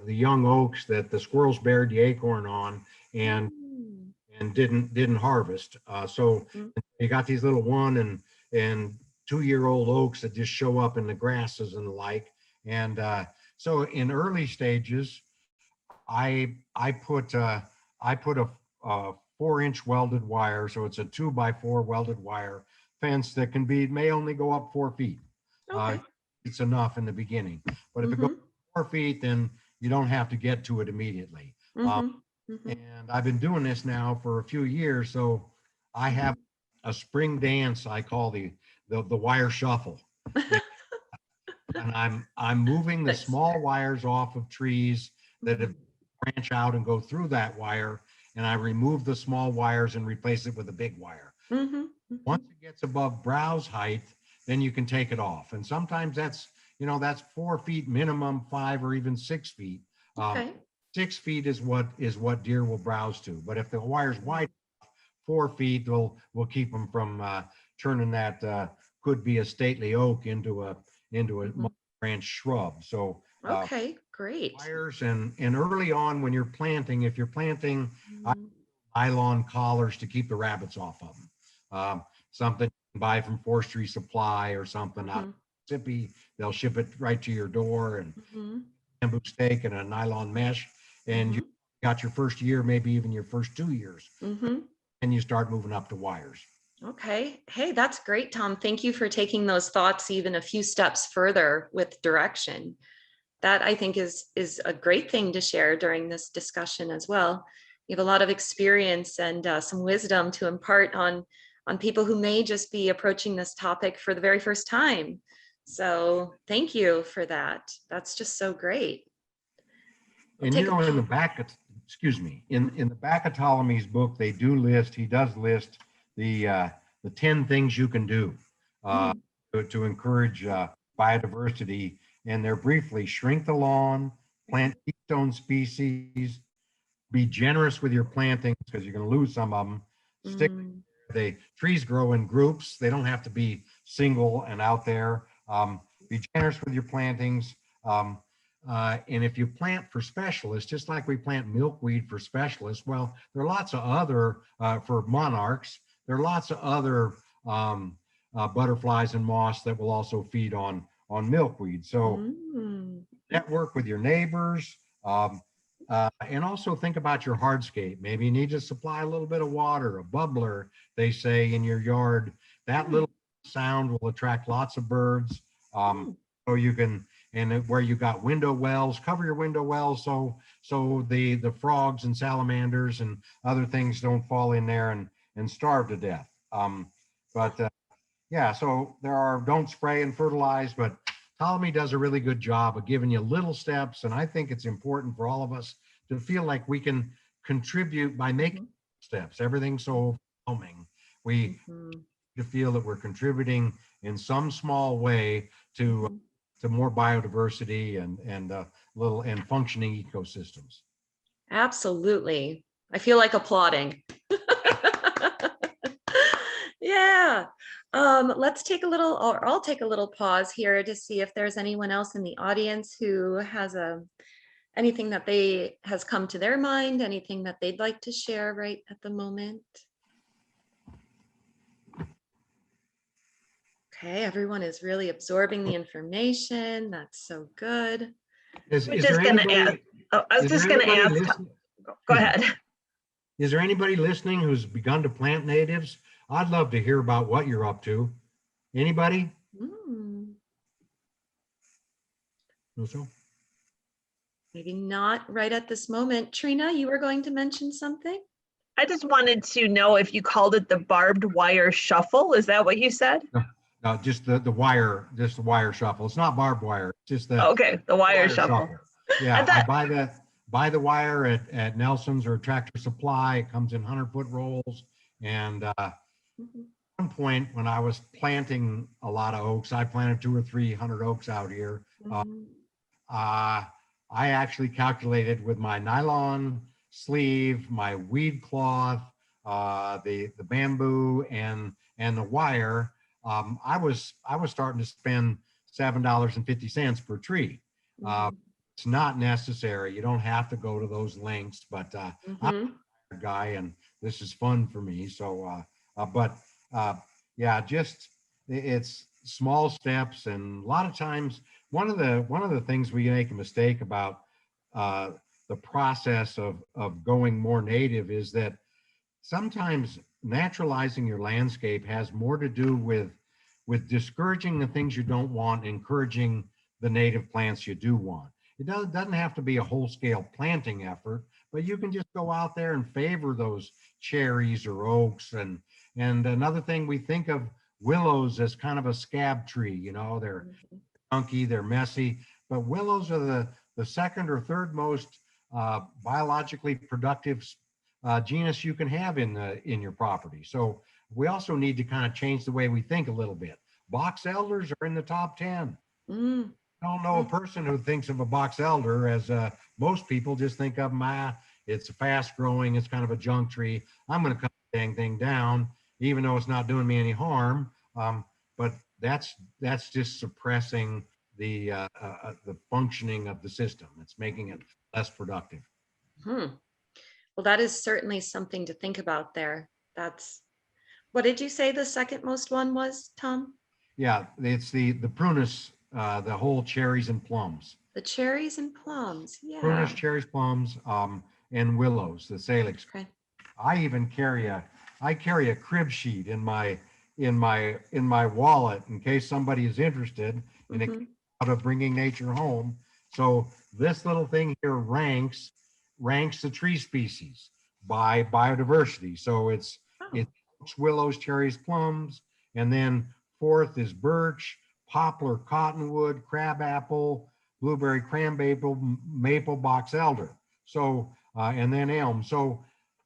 young oaks that the squirrels buried the acorn on and didn't harvest. So you got these little 1 and 2-year-old oaks that just show up in the grasses and the like. And so in early stages, I put a 4-inch welded wire, so it's a 2x4 welded wire fence that may only go up 4 feet. Okay. It's enough in the beginning, but if it goes 4 feet, then you don't have to get to it immediately. And I've been doing this now for a few years, so I have a spring dance I call the wire shuffle. And I'm moving the small wires off of trees that have branch out and go through that wire, and I remove the small wires and replace it with a big wire. Once it gets above browse height, then you can take it off. And sometimes that's 4 feet minimum, 5 or even 6 feet. 6 feet is what deer will browse to. But if the wire's wide, 4 feet will keep them from turning that could be a stately oak into a branch shrub. So okay, great. Wires and early on when you're planting, if you're planting nylon collars to keep the rabbits off of them. Something you can buy from Forestry Supply or something out of Mississippi. They'll ship it right to your door, and bamboo stake and a nylon mesh, and you got your first year, maybe even your first 2 years, and you start moving up to wires. Okay. Hey, that's great, Tom. Thank you for taking those thoughts even a few steps further with direction. That, I think, is a great thing to share during this discussion as well. You have a lot of experience and some wisdom to impart on people who may just be approaching this topic for the very first time. So thank you for that. That's just so great. And in the back, in the back of Ptolemy's book, he does list the 10 things you can do to encourage biodiversity. And they're briefly: shrink the lawn, plant keystone species, be generous with your plantings because you're going to lose some of them. The trees grow in groups. They don't have to be single and out there. Be generous with your plantings. And if you plant for specialists, just like we plant milkweed for specialists, well, there are lots of other, for monarchs, there are lots of other butterflies and moths that will also feed on milkweed. So network with your neighbors, and also think about your hardscape. Maybe you need to supply a little bit of water, a bubbler, they say, in your yard. That little sound will attract lots of birds. Put So you can, and where you got window wells, cover your window wells so the frogs and salamanders and other things don't fall in there and starve to death. Yeah, so don't spray and fertilize, but Ptolemy does a really good job of giving you little steps. And I think it's important for all of us to feel like we can contribute by making steps. Everything's so overwhelming. We to feel that we're contributing in some small way to more biodiversity and functioning ecosystems. Absolutely. I feel like applauding. Yeah. Let's take a little, or I'll take a little pause here to see if there's anyone else in the audience who has anything that has come to their mind, anything that they'd like to share right at the moment. Okay, everyone is really absorbing the information. That's so good. I was just going to ask. Go ahead. Is there anybody listening who's begun to plant natives? I'd love to hear about what you're up to. Anybody? No, so? Maybe not right at this moment. Trina, you were going to mention something? I just wanted to know if you called it the barbed wire shuffle. Is that what you said? No, just the wire shuffle. It's not barbed wire. It's just the wire shuffle. Yeah, I buy the wire at Nelson's or Tractor Supply. It comes in 100-foot rolls. And at one point when I was planting a lot of oaks, I planted 200 or 300 oaks out here. I actually calculated with my nylon sleeve, my weed cloth, the bamboo and the wire. I was starting to spend $7.50 per tree. It's not necessary. You don't have to go to those lengths, but I'm a guy and this is fun for me. So, yeah, just it's small steps. And a lot of times, one of the things we make a mistake about the process of going more native is that sometimes naturalizing your landscape has more to do with discouraging the things you don't want, encouraging the native plants you do want. It doesn't have to be a whole-scale planting effort, but you can just go out there and favor those cherries or oaks. And another thing, we think of willows as kind of a scab tree. You know, they're chunky, they're messy, but willows are the second or third most biologically productive genus you can have in your property. So we also need to kind of change the way we think a little bit. Box elders are in the top 10. I don't know a person who thinks of a box elder as most people just think of them, it's fast growing, it's kind of a junk tree. I'm going to cut the dang thing down, even though it's not doing me any harm. But that's just suppressing the functioning of the system. It's making it less productive. Well, that is certainly something to think about there. What did you say the second most one was, Tom? Yeah, it's the prunus, the whole cherries and plums. The cherries and plums, yeah. Prunus, cherries, plums, and willows, the salix. Okay. I even carry a crib sheet in my wallet in case somebody is interested in it out of bringing nature home. So this little thing here ranks the tree species by biodiversity. So it's willows, cherries, plums, and then fourth is birch, poplar, cottonwood, crabapple, blueberry, cranmaple, maple, box elder. So and then elm. So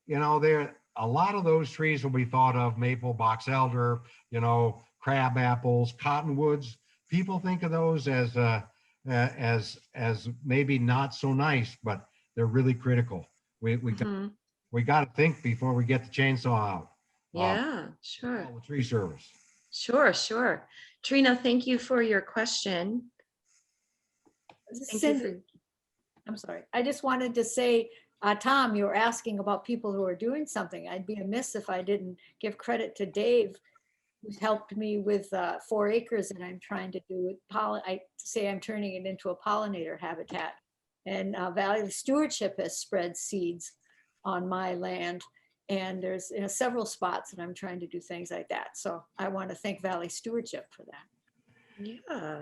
you know, there a lot of those trees will be thought of: maple, box elder, you know, crab apples, cottonwoods. People think of those as maybe not so nice, but they're really critical. We got to think before we get the chainsaw out. Yeah, sure. The tree service. Sure. Trina, thank you for your question. I'm sorry. I just wanted to say, Tom, you were asking about people who are doing something. I'd be amiss if I didn't give credit to Dave, who's helped me with 4 acres that I'm trying to do with I say I'm turning it into a pollinator habitat. And Valley Stewardship has spread seeds on my land. And there's several spots that I'm trying to do things like that. So I want to thank Valley Stewardship for that. Yeah.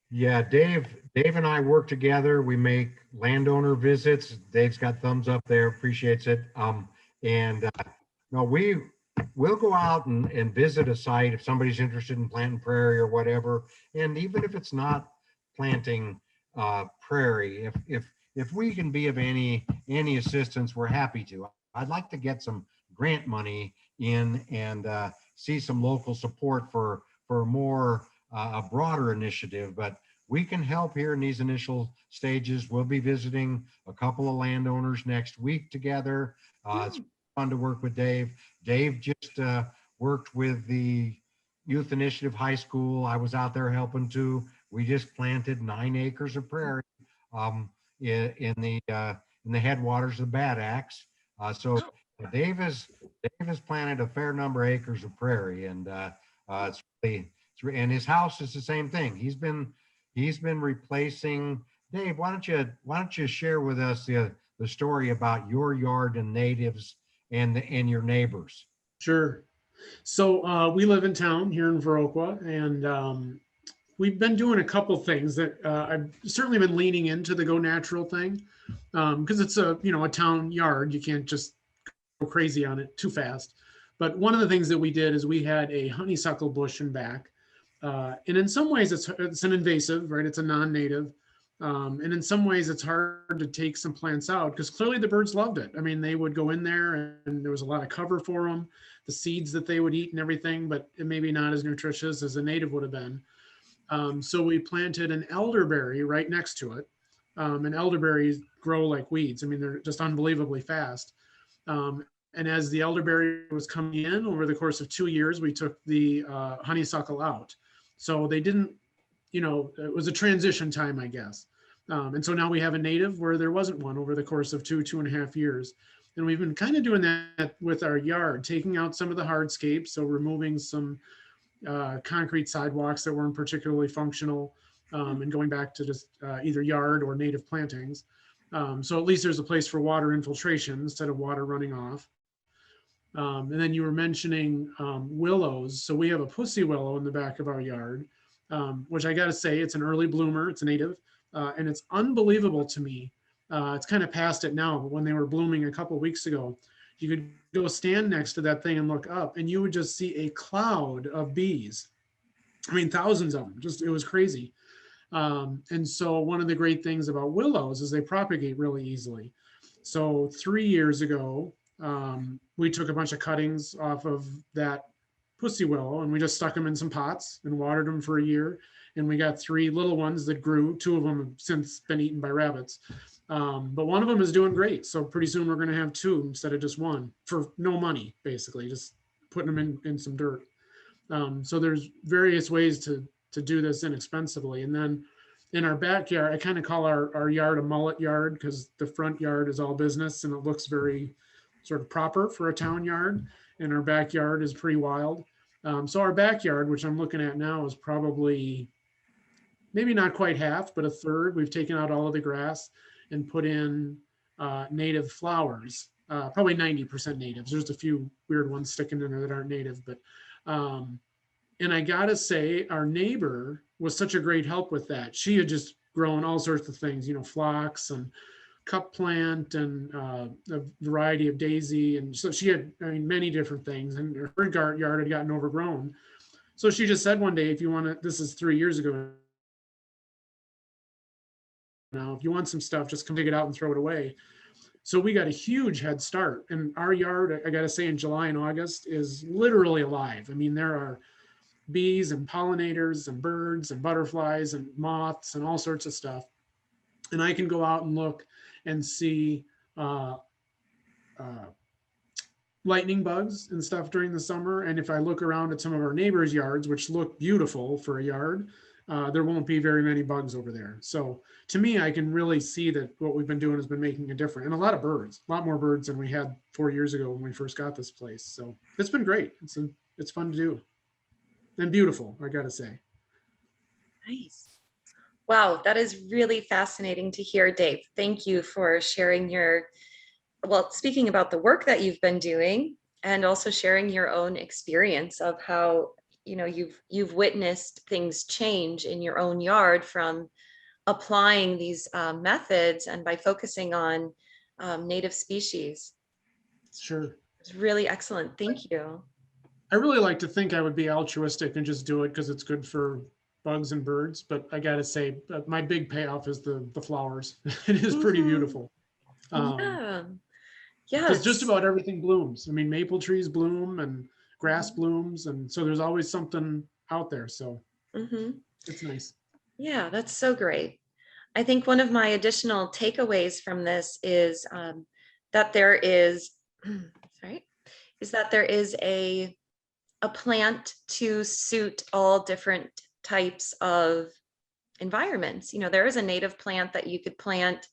Yeah, Dave and I work together. We make landowner visits. Dave's got thumbs up there, appreciates it. And no, we'll go out and visit a site if somebody's interested in planting prairie or whatever. And even if it's not planting prairie, if we can be of any assistance, we're happy to. I'd like to get some grant money in and see some local support for more a broader initiative, but we can help here in these initial stages. We'll be visiting a couple of landowners next week together. It's fun to work with Dave. Dave just worked with the Youth Initiative High School. I was out there helping too. We just planted 9 acres of prairie in the headwaters of the Bad Axe. So Dave has planted a fair number of acres of prairie, and it's really, and his house is the same thing. He's been replacing. Dave, why don't you share with us the story about your yard and natives and your neighbors? Sure. So we live in town here in Viroqua, and we've been doing a couple things that I've certainly been leaning into the go natural thing, because it's a town yard. You can't just go crazy on it too fast. But one of the things that we did is we had a honeysuckle bush in back. And in some ways it's an invasive, right? It's a non-native. And in some ways it's hard to take some plants out because clearly the birds loved it. I mean, they would go in there and there was a lot of cover for them, the seeds that they would eat and everything, but it may be not as nutritious as a native would have been. So we planted an elderberry right next to it. And elderberries grow like weeds. I mean, they're just unbelievably fast. And as the elderberry was coming in over the course of 2 years, we took the honeysuckle out. So they didn't, it was a transition time, I guess. And so now we have a native where there wasn't one over the course of 2.5 years. And we've been kind of doing that with our yard, taking out some of the hardscapes. So removing some concrete sidewalks that weren't particularly functional, and going back to just either yard or native plantings. So at least there's a place for water infiltration instead of water running off. And then you were mentioning willows. So we have a pussy willow in the back of our yard, which I got to say, it's an early bloomer. It's a native, and it's unbelievable to me. It's kind of past it now, but when they were blooming a couple of weeks ago, you could go stand next to that thing and look up, and you would just see a cloud of bees. I mean, thousands of them. It was crazy. And so one of the great things about willows is they propagate really easily. So 3 years ago, we took a bunch of cuttings off of that pussy willow and we just stuck them in some pots and watered them for a year. And we got 3 little ones that grew. 2 of them have since been eaten by rabbits. But one of them is doing great. So pretty soon we're going to have 2 instead of just 1 for no money, basically, just putting them in some dirt. So there's various ways to do this inexpensively. And then in our backyard, I kind of call our yard a mullet yard because the front yard is all business and it looks very sort of proper for a town yard, and our backyard is pretty wild. So our backyard, which I'm looking at now, is probably maybe not quite half, but a third. We've taken out all of the grass and put in native flowers, probably 90% natives. There's a few weird ones sticking in there that aren't native, but and I gotta say, our neighbor was such a great help with that. She had just grown all sorts of things, phlox and cup plant and a variety of daisy. And so she had, many different things, and her yard had gotten overgrown. So she just said one day, if you want to, this is 3 years ago now, if you want some stuff, just come take it out and throw it away. So we got a huge head start. And our yard, I got to say, in July and August is literally alive. I mean, there are bees and pollinators and birds and butterflies and moths and all sorts of stuff. And I can go out and look and see lightning bugs and stuff during the summer. And if I look around at some of our neighbors' yards, which look beautiful for a yard, there won't be very many bugs over there. So to me, I can really see that what we've been doing has been making a difference. And a lot of birds, a lot more birds than we had 4 years ago when we first got this place. So it's been great. It's fun to do. And beautiful, I gotta say. Nice. Wow, that is really fascinating to hear, Dave. Thank you for sharing speaking about the work that you've been doing and also sharing your own experience of how, you've witnessed things change in your own yard from applying these methods and by focusing on native species. Sure. It's really excellent. Thank you. I really like to think I would be altruistic and just do it because it's good for bugs and birds. But I got to say, my big payoff is the flowers. It is pretty beautiful. Yeah. Yeah. Because just about everything blooms. I mean, maple trees bloom and grass blooms. And so there's always something out there. So it's nice. Yeah, that's so great. I think one of my additional takeaways from this is that there is, a plant to suit all different types of environments. There is a native plant that you could plant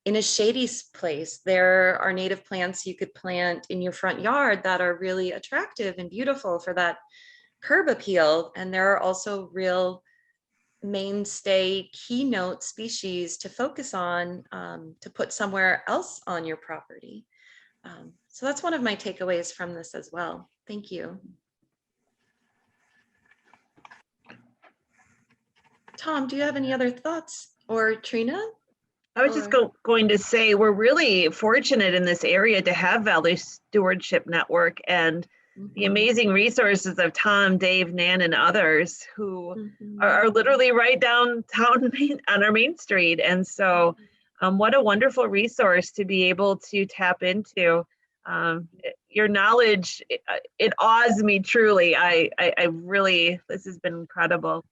in a shady place. There are native plants you could plant in your front yard that are really attractive and beautiful for that curb appeal. And there are also real mainstay keynote species to focus on, to put somewhere else on your property. So that's one of my takeaways from this as well. Thank you. Tom, do you have any other thoughts? Or Trina? I was just going to say, we're really fortunate in this area to have Valley Stewardship Network and the amazing resources of Tom, Dave, Nan, and others who are literally right downtown on our main street. And so what a wonderful resource to be able to tap into. Your knowledge, it awes me truly. I really, this has been incredible.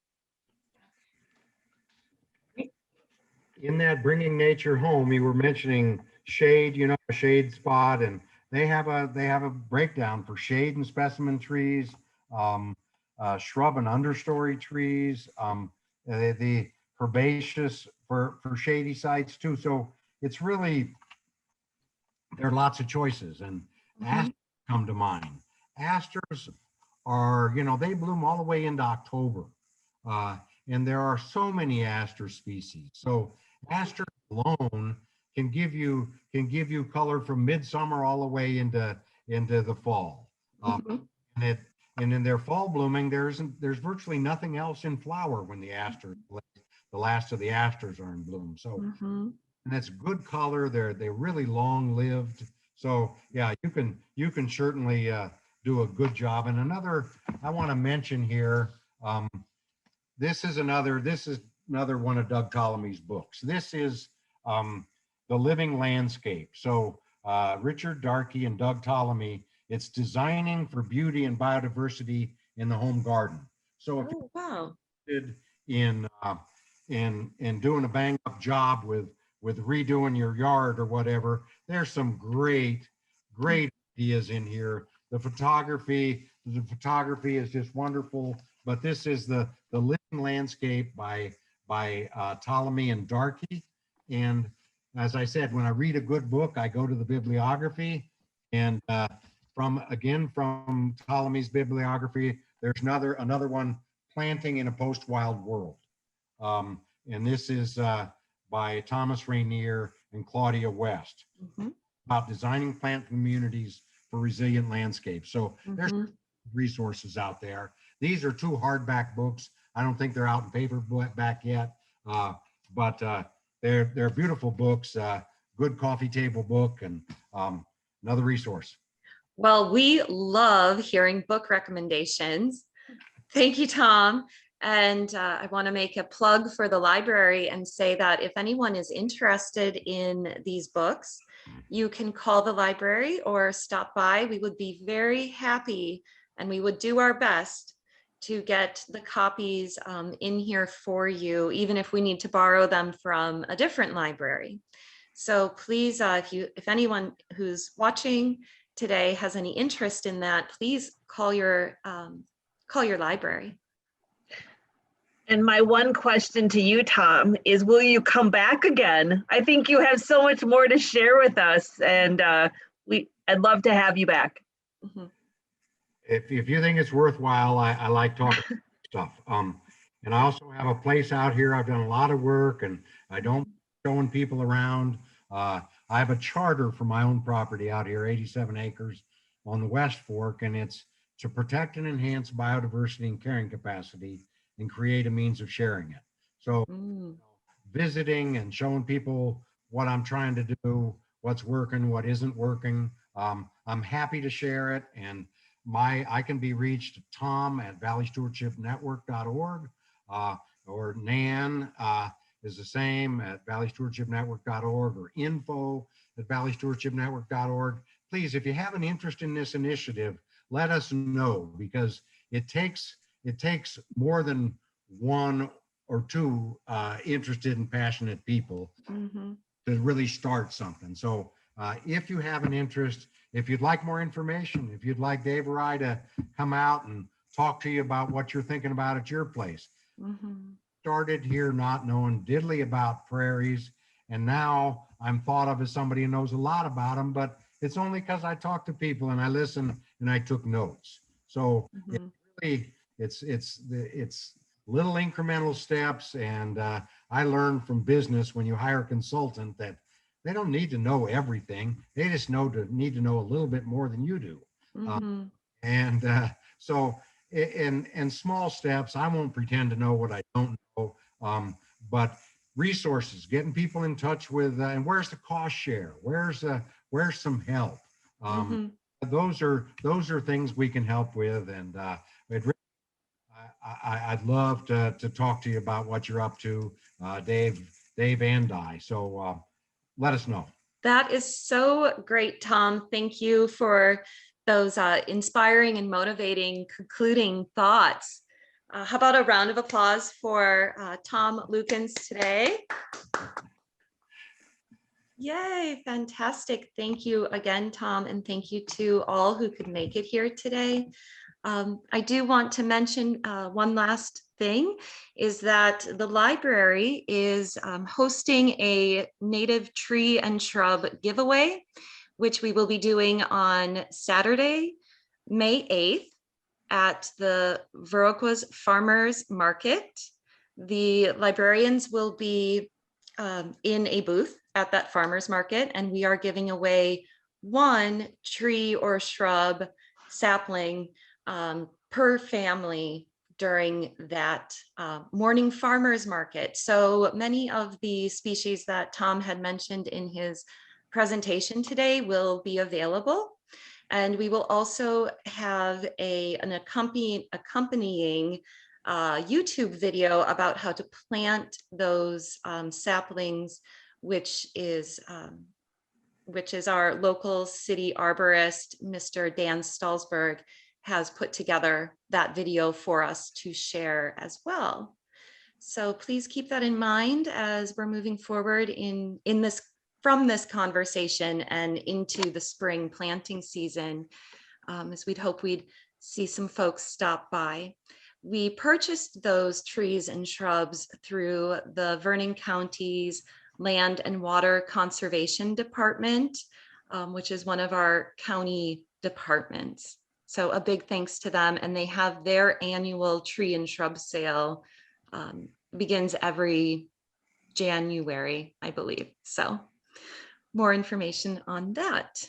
In that bringing nature home, you were mentioning shade, a shade spot, and they have a breakdown for shade and specimen trees, shrub and understory trees, the herbaceous for shady sites too. So it's really, there are lots of choices, and asters come to mind. Asters are, they bloom all the way into October, and there are so many aster species. So asters alone can give you color from midsummer all the way into the fall. And in their fall blooming, there's virtually nothing else in flower when the last of the asters are in bloom. So and that's good color. They're really long lived. So yeah, you can certainly do a good job. And another I want to mention here, this is another one of Doug Ptolemy's books. This is The Living Landscape. So Richard Darkey and Doug Ptolemy, it's Designing for Beauty and Biodiversity in the Home Garden. So if you're interested in doing a bang up job with redoing your yard or whatever, there's some great ideas in here. The photography is just wonderful. But this is the Living Landscape by Ptolemy and Darkey. And as I said, when I read a good book, I go to the bibliography. And from Ptolemy's bibliography, there's another one, Planting in a Post-Wild World. And this is by Thomas Rainier and Claudia West, about designing plant communities for resilient landscapes. So there's resources out there. These are 2 hardback books. I don't think they're out in paperback yet, but they're beautiful books, good coffee table book, and another resource. Well, we love hearing book recommendations. Thank you, Tom. And I want to make a plug for the library and say that if anyone is interested in these books, you can call the library or stop by. We would be very happy, and we would do our best to get the copies in here for you, even if we need to borrow them from a different library. So please, if anyone who's watching today has any interest in that, please call your library. And my one question to you, Tom, is will you come back again? I think you have so much more to share with us, and I'd love to have you back. If you think it's worthwhile, I like talking stuff. And I also have a place out here. I've done a lot of work, and I don't showing people around. I have a charter for my own property out here, 87 acres on the West Fork, and it's to protect and enhance biodiversity and carrying capacity and create a means of sharing it. So visiting and showing people what I'm trying to do, what's working, what isn't working. I'm happy to share it. And I can be reached Tom at valleystewardshipnetwork.org, or Nan is the same at valleystewardshipnetwork.org, or info@valleystewardshipnetwork.org. Please, if you have an interest in this initiative, let us know, because it takes more than one or two interested and passionate people to really start something. So if you have an interest, if you'd like more information, if you'd like Dave or I to come out and talk to you about what you're thinking about at your place. Started here not knowing diddly about prairies, and now I'm thought of as somebody who knows a lot about them, but it's only because I talk to people and I listen and I took notes. So it's little incremental steps. And I learned from business, when you hire a consultant, that they don't need to know everything. They just need to know a little bit more than you do. So in small steps, I won't pretend to know what I don't know, but resources, getting people in touch with, and where's the cost share? Where's some help? Those are things we can help with. And I'd love to talk to you about what you're up to, Dave and I. So let us know. That is so great, Tom. Thank you for those inspiring and motivating concluding thoughts. How about a round of applause for Tom Lukens today? Yay, fantastic. Thank you again, Tom, and thank you to all who could make it here today. I do want to mention one last thing, is that the library is hosting a native tree and shrub giveaway, which we will be doing on Saturday, May 8th at the Viroqua's Farmers Market. The librarians will be in a booth at that farmers market, and we are giving away one tree or shrub sapling per family during that morning farmers market. So many of the species that Tom had mentioned in his presentation today will be available. And we will also have an accompanying YouTube video about how to plant those saplings, which is our local city arborist, Mr. Dan Stallsberg, has put together that video for us to share as well. So please keep that in mind as we're moving forward from this conversation and into the spring planting season, as we'd see some folks stop by. We purchased those trees and shrubs through the Vernon County's Land and Water Conservation Department, which is one of our county departments. So a big thanks to them. And they have their annual tree and shrub sale, begins every January, I believe. So more information on that.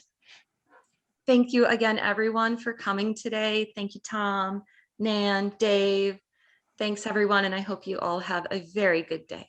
Thank you again, everyone, for coming today. Thank you, Tom, Nan, Dave. Thanks, everyone. And I hope you all have a very good day.